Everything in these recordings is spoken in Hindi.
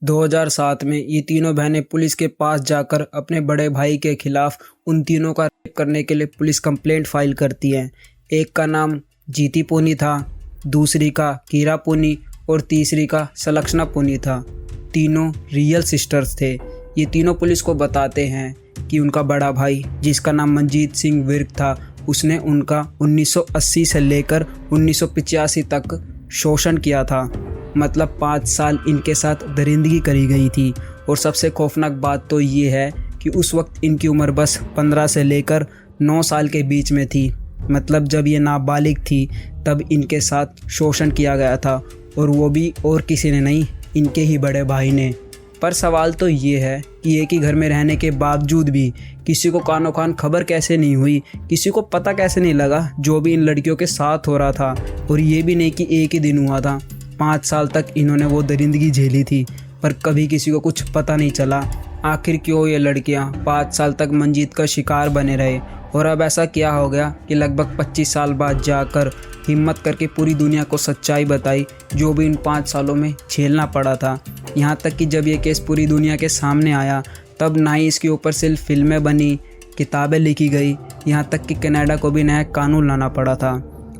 2007 में ये तीनों बहनें पुलिस के पास जाकर अपने बड़े भाई के खिलाफ उन तीनों का रेप करने के लिए पुलिस कंप्लेंट फाइल करती हैं। एक का नाम जीती पूनी था, दूसरी का कीरा पूनी और तीसरी का सलक्षणा पूनी था। तीनों रियल सिस्टर्स थे। ये तीनों पुलिस को बताते हैं कि उनका बड़ा भाई जिसका नाम मंजीत सिंह विर्क था, उसने उनका 1980 से लेकर 1985 तक शोषण किया था। मतलब 5 साल इनके साथ दरिंदगी करी गई थी। और सबसे खौफनाक बात तो ये है कि उस वक्त इनकी उम्र बस 15 से लेकर 9 साल के बीच में थी। मतलब जब ये नाबालिग थी तब इनके साथ शोषण किया गया था, और वो भी और किसी ने नहीं, इनके ही बड़े भाई ने। पर सवाल तो ये है कि एक ही घर में रहने के बावजूद भी किसी को कानो कान खबर कैसे नहीं हुई, किसी को पता कैसे नहीं लगा जो भी इन लड़कियों के साथ हो रहा था। और ये भी नहीं कि एक ही दिन हुआ था, 5 साल तक इन्होंने वो दरिंदगी झेली थी, पर कभी किसी को कुछ पता नहीं चला। आखिर क्यों ये लड़कियां 5 साल तक मंजीत का शिकार बने रहे, और अब ऐसा क्या हो गया कि लगभग 25 साल बाद जाकर हिम्मत करके पूरी दुनिया को सच्चाई बताई जो भी इन 5 सालों में झेलना पड़ा था। यहाँ तक कि जब ये केस पूरी दुनिया के सामने आया तब ना ही इसके ऊपर सिर्फ फिल्में बनी, किताबें लिखी गई, यहाँ तक कि कनाडा को भी नया कानून लाना पड़ा था।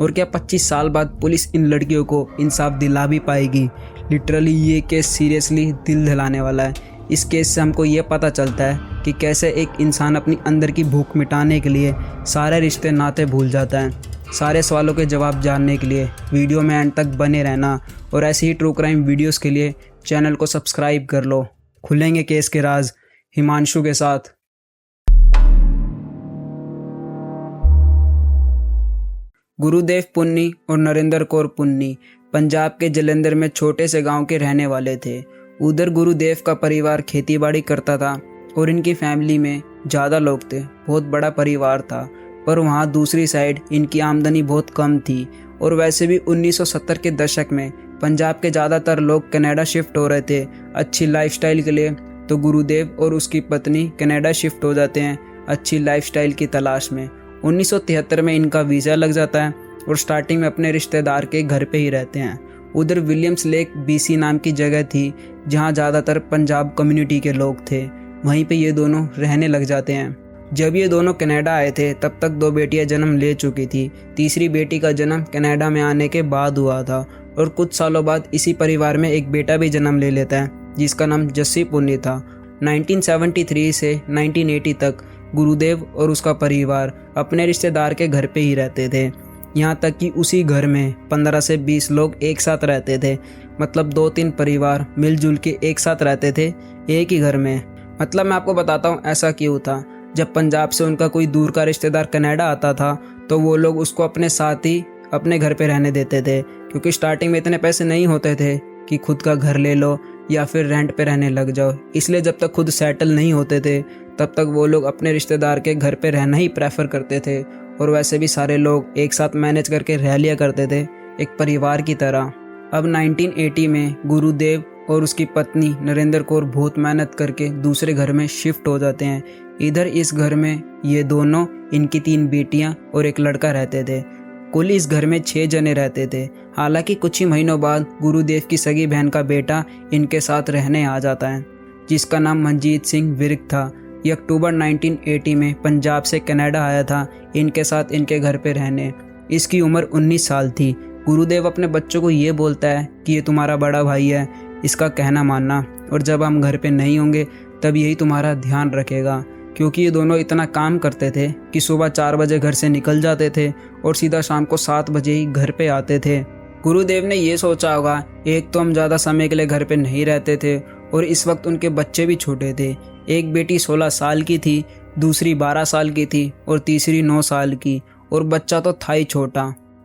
और क्या 25 साल बाद पुलिस इन लड़कियों को इंसाफ दिला भी पाएगी? लिटरली ये केस सीरियसली दिल दहलाने वाला है। इस केस से हमको ये पता चलता है कि कैसे एक इंसान अपनी अंदर की भूख मिटाने के लिए सारे रिश्ते नाते भूल जाता है। सारे सवालों के जवाब जानने के लिए वीडियो में एंड तक बने रहना, और ऐसे ही ट्रू क्राइम वीडियोस के लिए चैनल को सब्सक्राइब कर लो। खुलेंगे केस के राज हिमांशु के साथ। गुरुदेव पुन्नी और नरेंद्र कौर पुन्नी पंजाब के जलंधर में छोटे से गांव के रहने वाले थे। उधर गुरुदेव का परिवार खेतीबाड़ी करता था और इनकी फैमिली में ज़्यादा लोग थे, बहुत बड़ा परिवार था। पर वहाँ दूसरी साइड इनकी आमदनी बहुत कम थी। और वैसे भी 1970 के दशक में पंजाब के ज़्यादातर लोग कनाडा शिफ्ट हो रहे थे अच्छी लाइफस्टाइल के लिए। तो गुरुदेव और उसकी पत्नी कनाडा शिफ्ट हो जाते हैं अच्छी लाइफस्टाइल की तलाश में। 1973 में इनका वीज़ा लग जाता है और स्टार्टिंग में अपने रिश्तेदार के घर पे ही रहते हैं। उधर विलियम्स लेक BC नाम की जगह थी जहाँ ज़्यादातर पंजाब कम्युनिटी के लोग थे। वहीं पे ये दोनों रहने लग जाते हैं। जब ये दोनों कनाडा आए थे तब तक 2 बेटियां जन्म ले चुकी थी। तीसरी बेटी का जन्म कनाडा में आने के बाद हुआ था। और कुछ सालों बाद इसी परिवार में एक बेटा भी जन्म ले लेता है जिसका नाम जस्सी पुन्नी था। 1973 से 1980 तक गुरुदेव और उसका परिवार अपने रिश्तेदार के घर पे ही रहते थे। यहाँ तक कि उसी घर में 15 से 20 लोग एक साथ रहते थे। मतलब 2-3 परिवार मिलजुल के एक साथ रहते थे एक ही घर में। मतलब मैं आपको बताता हूँ ऐसा क्यों था। जब पंजाब से उनका कोई दूर का रिश्तेदार कनाडा आता था तो वो लोग उसको अपने साथ ही अपने घर पे रहने देते थे, क्योंकि स्टार्टिंग में इतने पैसे नहीं होते थे कि खुद का घर ले लो या फिर रेंट पे रहने लग जाओ। इसलिए जब तक खुद सेटल नहीं होते थे तब तक वो लोग अपने रिश्तेदार के घर पे रहना ही प्रेफर करते थे। और वैसे भी सारे लोग एक साथ मैनेज करके रह लिया करते थे एक परिवार की तरह। अब 1980 में गुरुदेव और उसकी पत्नी नरेंद्र कौर बहुत मेहनत करके दूसरे घर में शिफ्ट हो जाते हैं। इधर इस घर में ये दोनों, इनकी 3 बेटियां और एक लड़का रहते थे। कुल इस घर में 6 जने रहते थे। हालांकि कुछ ही महीनों बाद गुरुदेव की सगी बहन का बेटा इनके साथ रहने आ जाता है जिसका नाम मंजीत सिंह विर्क था। ये अक्टूबर 1980 में पंजाब से कनाडा आया था इनके साथ इनके घर पे रहने। इसकी उम्र 19 साल थी। गुरुदेव अपने बच्चों को ये बोलता है कि ये तुम्हारा बड़ा भाई है, इसका कहना मानना, और जब हम घर पे नहीं होंगे तब यही तुम्हारा ध्यान रखेगा। क्योंकि ये दोनों इतना काम करते थे कि सुबह 4 बजे घर से निकल जाते थे और सीधा शाम को 7 बजे ही घर पे आते थे। गुरुदेव ने ये सोचा होगा, एक तो हम ज़्यादा समय के लिए घर पे नहीं रहते थे और इस वक्त उनके बच्चे भी छोटे थे। एक बेटी 16 साल की थी, दूसरी 12 साल की थी और तीसरी 9 साल की। और बच्चा तो था ही छोटा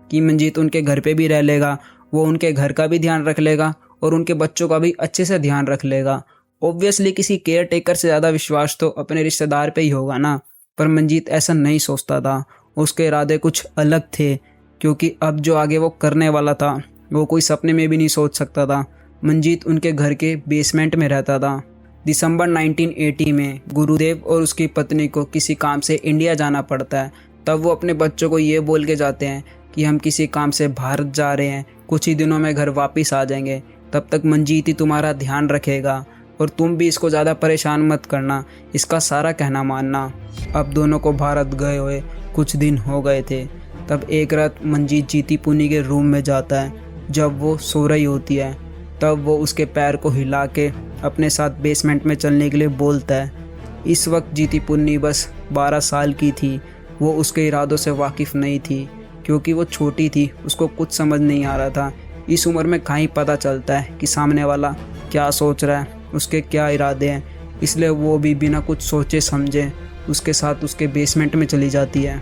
कि मंजीत उनके घर पे भी रह लेगा, वो उनके घर का भी ध्यान रख लेगा और उनके बच्चों का भी अच्छे से ध्यान रख लेगा। ऑब्वियसली किसी केयर टेकर से ज़्यादा विश्वास तो अपने रिश्तेदार पे ही होगा ना। पर मंजीत ऐसा नहीं सोचता था। उसके इरादे कुछ अलग थे, क्योंकि अब जो आगे वो करने वाला था वो कोई सपने में भी नहीं सोच सकता था। मंजीत उनके घर के बेसमेंट में रहता था। दिसंबर 1980 में गुरुदेव और उसकी पत्नी को किसी काम से इंडिया जाना पड़ता है। तब वो अपने बच्चों को ये बोल के जाते हैं कि हम किसी काम से भारत जा रहे हैं, कुछ ही दिनों में घर वापस आ जाएंगे। तब तक मंजीत ही तुम्हारा ध्यान रखेगा और तुम भी इसको ज़्यादा परेशान मत करना, इसका सारा कहना मानना। अब दोनों को भारत गए हुए कुछ दिन हो गए थे। तब एक रात मंजीत जीती पुन्नी के रूम में जाता है। जब वो सो रही होती है तब वो उसके पैर को हिला के अपने साथ बेसमेंट में चलने के लिए बोलता है। इस वक्त जीती पुन्नी बस 12 साल की थी। वो उसके इरादों से वाकिफ़ नहीं थी क्योंकि वो छोटी थी, उसको कुछ समझ नहीं आ रहा था। इस उम्र में कहीं पता चलता है कि सामने वाला क्या सोच रहा है, उसके क्या इरादे हैं। इसलिए वो भी बिना कुछ सोचे समझे उसके साथ उसके बेसमेंट में चली जाती है।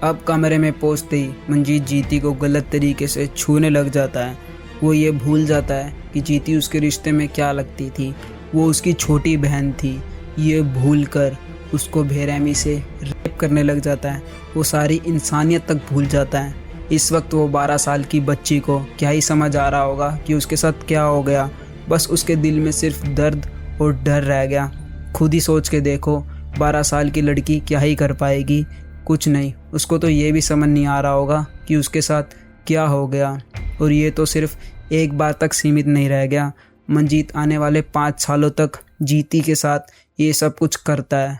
अब कमरे में पहुंचते ही मंजीत जीती को गलत तरीके से छूने लग जाता है। वो ये भूल जाता है कि जीती उसके रिश्ते में क्या लगती थी, वो उसकी छोटी बहन थी। ये भूल कर उसको बेरहमी से रेप करने लग जाता है। वो सारी इंसानियत तक भूल जाता है। इस वक्त वो 12 साल की बच्ची को क्या ही समझ आ रहा होगा कि उसके साथ क्या हो गया। बस उसके दिल में सिर्फ दर्द और डर रह गया। खुद ही सोच के देखो, 12 साल की लड़की क्या ही कर पाएगी, कुछ नहीं। उसको तो ये भी समझ नहीं आ रहा होगा कि उसके साथ क्या हो गया। और ये तो सिर्फ एक बार तक सीमित नहीं रह गया। मंजीत आने वाले 5 सालों तक जीती के साथ ये सब कुछ करता है।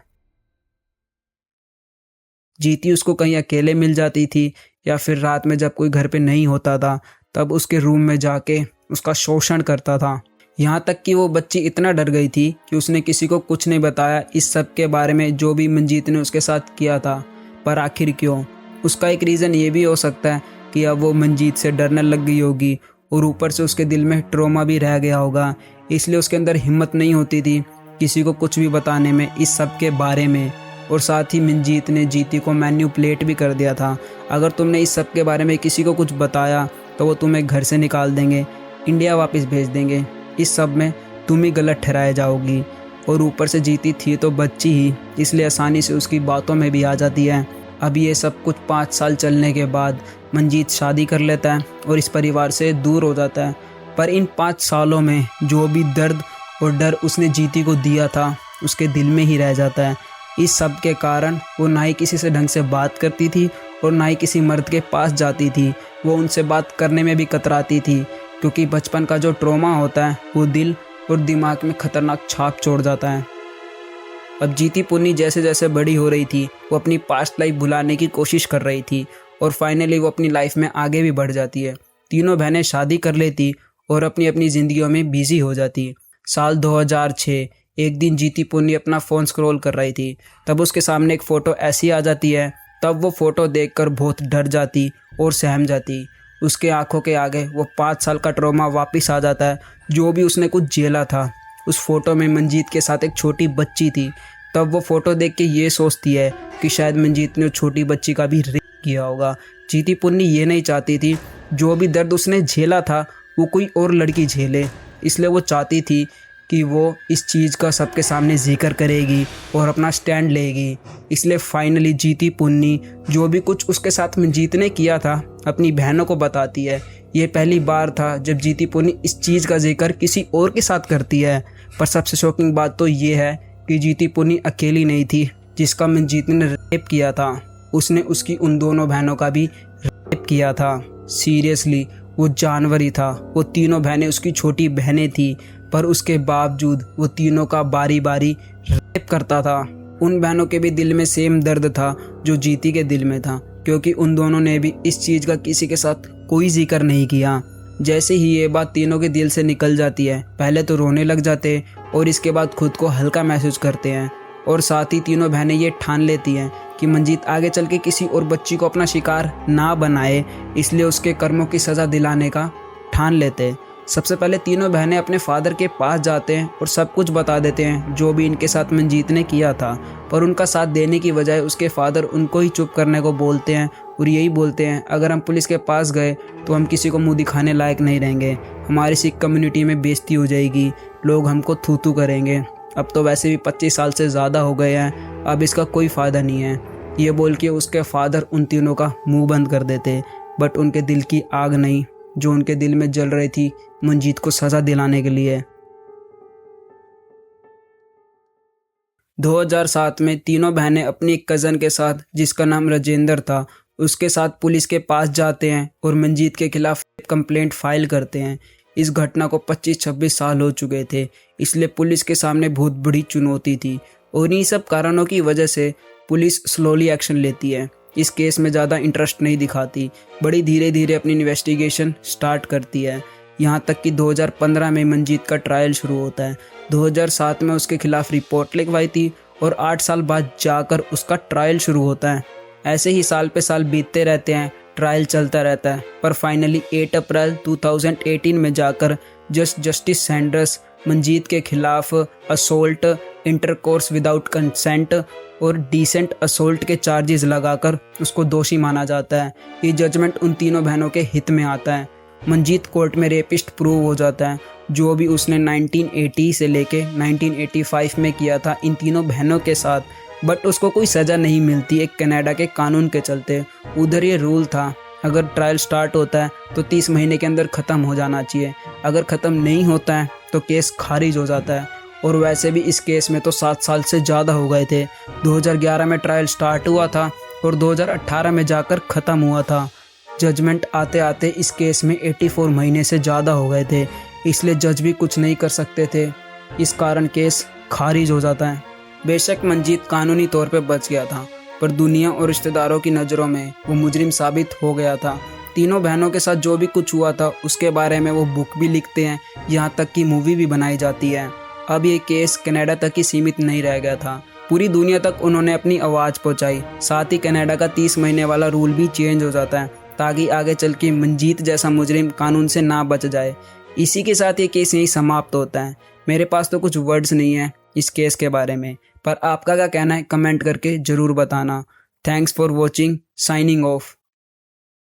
जीती उसको कहीं अकेले मिल जाती थी या फिर रात में जब कोई घर पे नहीं होता था तब उसके रूम में जाके उसका शोषण करता था। यहाँ तक कि वो बच्ची इतना डर गई थी कि उसने किसी को कुछ नहीं बताया इस सब के बारे में जो भी मंजीत ने उसके साथ किया था। पर आखिर क्यों? उसका एक रीज़न ये भी हो सकता है कि अब वो मंजीत से डरने लग गई होगी और ऊपर से उसके दिल में ट्रॉमा भी रह गया होगा। इसलिए उसके अंदर हिम्मत नहीं होती थी किसी को कुछ भी बताने में इस सब के बारे में। और साथ ही मंजीत ने जीती को मैन्युपुलेट भी कर दिया था। अगर तुमने इस सब के बारे में किसी को कुछ बताया तो वो तुम्हें घर से निकाल देंगे, इंडिया वापस भेज देंगे। इस सब में तुम ही गलत ठहराए जाओगी। और ऊपर से जीती थी तो बच्ची ही, इसलिए आसानी से उसकी बातों में भी आ जाती है। अब ये सब कुछ 5 साल चलने के बाद मंजीत शादी कर लेता है और इस परिवार से दूर हो जाता है। पर इन 5 सालों में जो भी दर्द और डर उसने जीती को दिया था उसके दिल में ही रह जाता है। इस सब के कारण वो ना ही किसी से ढंग से बात करती थी और ना ही किसी मर्द के पास जाती थी। वो उनसे बात करने में भी कतराती थी क्योंकि बचपन का जो ट्रॉमा होता है वो दिल और दिमाग में खतरनाक छाप छोड़ जाता है। अब जीती पुन्नी जैसे जैसे बड़ी हो रही थी वो अपनी पास्ट लाइफ भुलाने की कोशिश कर रही थी और फाइनली वो अपनी लाइफ में आगे भी बढ़ जाती है। तीनों बहनें शादी कर लेती और अपनी अपनी ज़िंदगियों में बिजी हो जाती। साल 2006 एक दिन जीती पुन्नी अपना फ़ोन स्क्रॉल कर रही थी, तब उसके सामने एक फ़ोटो ऐसी आ जाती है। तब वो फ़ोटो देखकर बहुत डर जाती और सहम जाती। उसके आंखों के आगे वो 5 साल का ट्रॉमा वापस आ जाता है, जो भी उसने कुछ झेला था। उस फ़ोटो में मंजीत के साथ एक छोटी बच्ची थी। तब वो फ़ोटो देख के ये सोचती है कि शायद मंजीत ने उस छोटी बच्ची का भी रेप किया होगा। जीती पुन्नी ये नहीं चाहती थी जो भी दर्द उसने झेला था वो कोई और लड़की झेले, इसलिए वो चाहती थी कि वो इस चीज़ का सबके सामने जिक्र करेगी और अपना स्टैंड लेगी। इसलिए फाइनली जीती पुन्नी जो भी कुछ उसके साथ मंजीत ने किया था अपनी बहनों को बताती है। ये पहली बार था जब जीती पुन्नी इस चीज़ का जिक्र किसी और के साथ करती है। पर सबसे शॉकिंग बात तो ये है कि जीती पुन्नी अकेली नहीं थी जिसका मंजीत ने रेप किया था। उसने उसकी उन दोनों बहनों का भी रेप किया था। सीरियसली वो जानवर ही था। वो तीनों बहनें उसकी छोटी बहनें थी, पर उसके बावजूद वो तीनों का बारी बारी रेप करता था। उन बहनों के भी दिल में सेम दर्द था जो जीती के दिल में था, क्योंकि उन दोनों ने भी इस चीज़ का किसी के साथ कोई जिक्र नहीं किया। जैसे ही ये बात तीनों के दिल से निकल जाती है, पहले तो रोने लग जाते और इसके बाद खुद को हल्का महसूस करते हैं। और साथ ही तीनों बहनें ये ठान लेती हैं कि मंजीत आगे चल के किसी और बच्ची को अपना शिकार ना बनाए, इसलिए उसके कर्मों की सज़ा दिलाने का ठान लेते हैं। सबसे पहले तीनों बहनें अपने फादर के पास जाते हैं और सब कुछ बता देते हैं जो भी इनके साथ मंजीत ने किया था। पर उनका साथ देने की बजाय उसके फादर उनको ही चुप करने को बोलते हैं और यही बोलते हैं, अगर हम पुलिस के पास गए तो हम किसी को मुंह दिखाने लायक नहीं रहेंगे, हमारी सिख कम्युनिटी में बेइज्जती हो जाएगी, लोग हमको थू थू करेंगे। अब तो वैसे भी 25 साल से ज़्यादा हो गए हैं, अब इसका कोई फ़ायदा नहीं है। ये बोल के उसके फादर उन तीनों का मुंह बंद कर देते। बट उनके दिल की आग नहीं जो उनके दिल में जल रही थी मंजीत को सज़ा दिलाने के लिए। 2007 में तीनों बहनें अपनी एक कज़न के साथ, जिसका नाम राजेंद्र था, उसके साथ पुलिस के पास जाते हैं और मंजीत के खिलाफ कंप्लेंट फाइल करते हैं। इस घटना को 25-26 साल हो चुके थे, इसलिए पुलिस के सामने बहुत बड़ी चुनौती थी और इन्हीं सब कारणों की वजह से पुलिस स्लोली एक्शन लेती है। इस केस में ज़्यादा इंटरेस्ट नहीं दिखाती, बड़ी धीरे धीरे अपनी इन्वेस्टिगेशन स्टार्ट करती है। यहाँ तक कि 2015 में मंजीत का ट्रायल शुरू होता है। 2007 में उसके खिलाफ रिपोर्ट लिखवाई थी और 8 साल बाद जाकर उसका ट्रायल शुरू होता है। ऐसे ही साल पे साल बीतते रहते हैं, ट्रायल चलता रहता है, पर फाइनली 8 अप्रैल 2018 में जाकर जस्टिस सैंडर्स मंजीत के खिलाफ असोल्ट, इंटरकोर्स विदाउट कंसेंट और डिसेंट असोल्ट के चार्जेस लगाकर उसको दोषी माना जाता है। ये जजमेंट उन तीनों बहनों के हित में आता है। मंजीत कोर्ट में रेपिस्ट प्रूव हो जाता है, जो भी उसने 1980 से लेके 1985 में किया था इन तीनों बहनों के साथ, बट उसको कोई सज़ा नहीं मिलती एक कनाडा के कानून के चलते। उधर ये रूल था, अगर ट्रायल स्टार्ट होता है तो 30 महीने के अंदर ख़त्म हो जाना चाहिए, अगर ख़त्म नहीं होता है तो केस खारिज हो जाता है। और वैसे भी इस केस में तो 7 साल से ज़्यादा हो गए थे। 2011 में ट्रायल स्टार्ट हुआ था और 2018 में जाकर ख़त्म हुआ था। जजमेंट आते आते इस केस में 84 महीने से ज़्यादा हो गए थे, इसलिए जज भी कुछ नहीं कर सकते थे। इस कारण केस खारिज हो जाता है। बेशक मंजीत कानूनी तौर पे बच गया था, पर दुनिया और रिश्तेदारों की नज़रों में वो मुजरिम साबित हो गया था। तीनों बहनों के साथ जो भी कुछ हुआ था उसके बारे में वो बुक भी लिखते हैं, यहाँ तक कि मूवी भी बनाई जाती है। अब ये केस कनाडा तक ही सीमित नहीं रह गया था, पूरी दुनिया तक उन्होंने अपनी आवाज़ पहुँचाई। साथ ही कनाडा का 30 महीने वाला रूल भी चेंज हो जाता है, ताकि आगे चल के मंजीत जैसा मुजरिम कानून से ना बच जाए। इसी के साथ ये केस यहीं समाप्त होता है। मेरे पास तो कुछ वर्ड्स नहीं है इस केस के बारे में, पर आपका क्या कहना है कमेंट करके ज़रूर बताना। Thanks for watching, signing off.